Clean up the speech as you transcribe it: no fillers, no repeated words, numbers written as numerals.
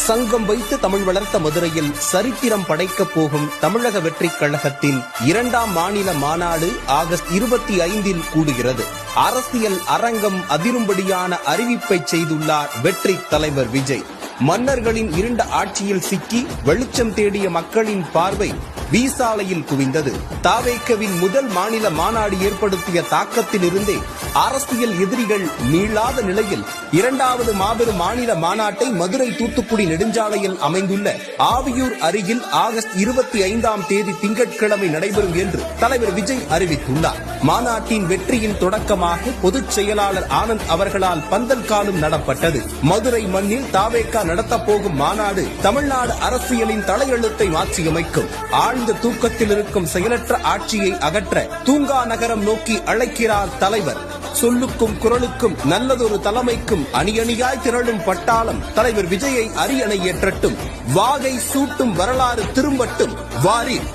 சங்கம் வைத்து தமிழ் வளர்த்த மதுரையில் சரித்திரம் படைக்கப் போகும் தமிழக வெற்றிக் கழகத்தின் 2ஆம் மாநில மாநாடு ஆகஸ்ட் 25 கூடுகிறது. அரசியல் அரங்கம் அதிரும்படியான அறிவிப்பை செய்துள்ளார் வெற்றி தலைவர் விஜய். மன்னர்களின் இருண்ட ஆட்சியில் சிக்கி வெளிச்சம் தேடிய மக்களின் பார்வை விசாலையில் குவிந்தது. தாவேக்கவின் முதல் மாநில மாநாடு ஏற்படுத்திய தாக்கத்திலிருந்தே அரசியல் எதிரிகள் மீளாத நிலையில் 2வது மாபெரும் மாநில மாநாட்டை மதுரை தூத்துக்குடி நெடுஞ்சாலையில் அமைந்துள்ள ஆவியூர் அருகில் ஆகஸ்ட் 25ஆம் தேதி திங்கட்கிழமை நடைபெறும் என்று தலைவர் விஜய் அறிவித்துள்ளார். மாநாட்டின் வெற்றியின் தொடக்கமாக பொதுச் செயலாளர் ஆனந்த் அவர்களால் பந்தல் காலும் நடப்பட்டது. மதுரை மண்ணில் தாவேக்கா நடத்தப் போகும் மாநாடு தமிழ்நாடு அரசியலின் தலையெழுத்தை மாற்றியமைக்கும். ஆழ்ந்த தூக்கத்தில் இருக்கும் செயலற்ற ஆட்சியை அகற்ற தூங்கா நகரம் நோக்கி அழைக்கிறார் தலைவர். சொல்லுக்கும் குரலுக்கும் நல்லதொரு தலைமைக்கும் அணியணியாய் திரளும் பட்டாளம் தலைவர் விஜயை அரியணை ஏற்றட்டும். வாகை சூட்டும் வரலாறு திரும்பட்டும். வாரீர்.